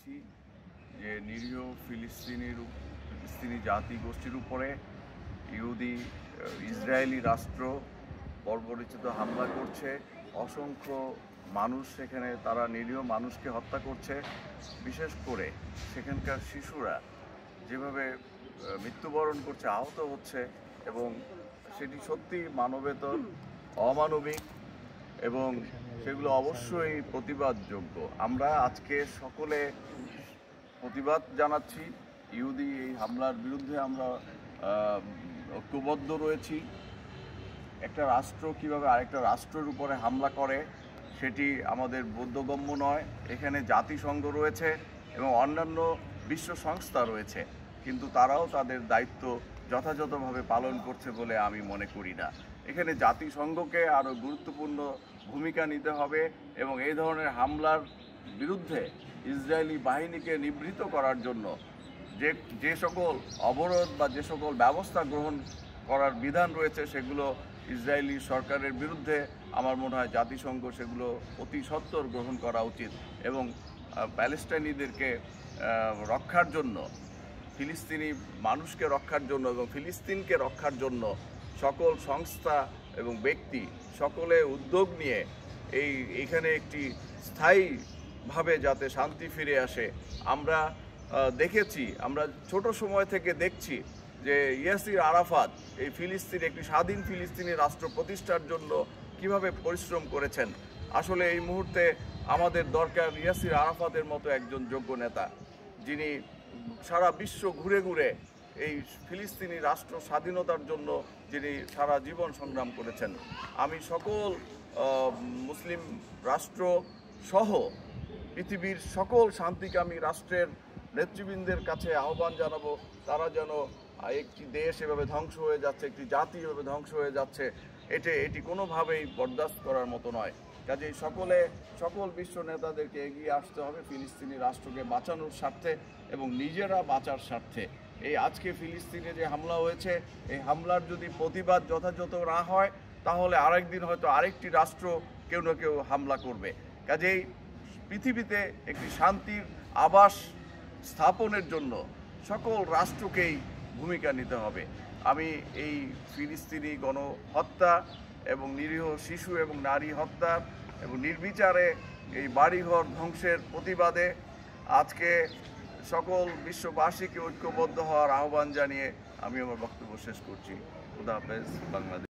দেখেছি যে নিরীহ ফিলিস্তিনি জাতিগোষ্ঠীর উপরে ইহুদি ইসরায়েলি রাষ্ট্র বর্বরোচিত হামলা করছে। অসংখ্য মানুষ সেখানে, তারা নিরীহ মানুষকে হত্যা করছে। বিশেষ করে সেখানকার শিশুরা যেভাবে মৃত্যুবরণ করছে, আহত হচ্ছে, এবং সেটি সত্যি মানবেতর, অমানবিক, এবং সেগুলো অবশ্যই প্রতিবাদযোগ্য। আমরা আজকে সকলে প্রতিবাদ জানাচ্ছি ইহুদি এই হামলার বিরুদ্ধে। আমরা ঐক্যবদ্ধ রয়েছি। একটা রাষ্ট্র কিভাবে আরেকটা রাষ্ট্রের উপরে হামলা করে সেটি আমাদের বোধগম্য নয়। এখানে জাতিসংঘ রয়েছে এবং অন্যান্য বিশ্ব সংস্থা রয়েছে, কিন্তু তারাও তাদের দায়িত্ব যথাযথভাবে পালন করছে বলে আমি মনে করি না। এখানে জাতিসংঘকে আরও গুরুত্বপূর্ণ ভূমিকা নিতে হবে এবং এই ধরনের হামলার বিরুদ্ধে ইসরায়েলি বাহিনীকে নিবৃত্ত করার জন্য যে সকল অবরোধ বা যে সকল ব্যবস্থা গ্রহণ করার বিধান রয়েছে সেগুলো ইসরায়েলি সরকারের বিরুদ্ধে আমার মনে হয় জাতিসংঘ সেগুলো অতি সত্বর গ্রহণ করা উচিত এবং প্যালেস্টাইনিদেরকে রক্ষার জন্য, ফিলিস্তিনি মানুষকে রক্ষার জন্য এবং ফিলিস্তিনকে রক্ষার জন্য সকল সংস্থা এবং ব্যক্তি সকলে উদ্যোগ নিয়ে এইখানে একটি স্থায়ীভাবে যাতে শান্তি ফিরে আসে। আমরা দেখেছি, আমরা ছোট সময় থেকে দেখছি যে ইয়াসির আরাফাত এই একটি স্বাধীন ফিলিস্তিনি রাষ্ট্র প্রতিষ্ঠার জন্য কিভাবে পরিশ্রম করেছেন। আসলে এই মুহূর্তে আমাদের দরকার ইয়াসির আরাফাতের মতো একজন যোগ্য নেতা, যিনি সারা বিশ্ব ঘুরে ঘুরে এই ফিলিস্তিনি রাষ্ট্র স্বাধীনতার জন্য যিনি সারা জীবন সংগ্রাম করেছেন। আমি সকল মুসলিম রাষ্ট্র সহ পৃথিবীর সকল শান্তিকামী রাষ্ট্রের নেতৃবৃন্দের কাছে আহ্বান জানাবো, তারা যেন একটি দেশ এভাবে ধ্বংস হয়ে যাচ্ছে, একটি জাতি এভাবে ধ্বংস হয়ে যাচ্ছে, এটি কোনোভাবেই বরদাস্ত করার মতো নয়। কাজেই সকল বিশ্ব নেতাদেরকে এগিয়ে আসতে হবে ফিলিস্তিনি রাষ্ট্রকে বাঁচানোর স্বার্থে এবং নিজেরা বাঁচার স্বার্থে। এই আজকে ফিলিস্তিনে যে হামলা হয়েছে, এই হামলার যদি প্রতিবাদ যথাযথ না হয় তাহলে আরেকদিন হয়তো আরেকটি রাষ্ট্র কেউ না কেউ হামলা করবে। কাজেই পৃথিবীতে একটি শান্তির আবাস স্থাপনের জন্য সকল রাষ্ট্রকেই ভূমিকা নিতে হবে। আমি এই ফিলিস্তিনি গণহত্যা এবং নিরীহ শিশু এবং নারী হত্যা এবং নির্বিচারে এই বাড়িঘর ধ্বংসের প্রতিবাদে আজকে সকল বিশ্ববাসীকে ঐক্যবদ্ধ হওয়ার আহ্বান জানিয়ে আমি আমার বক্তব্য শেষ করছি। খুদা হাফেজ। বাংলাদেশ।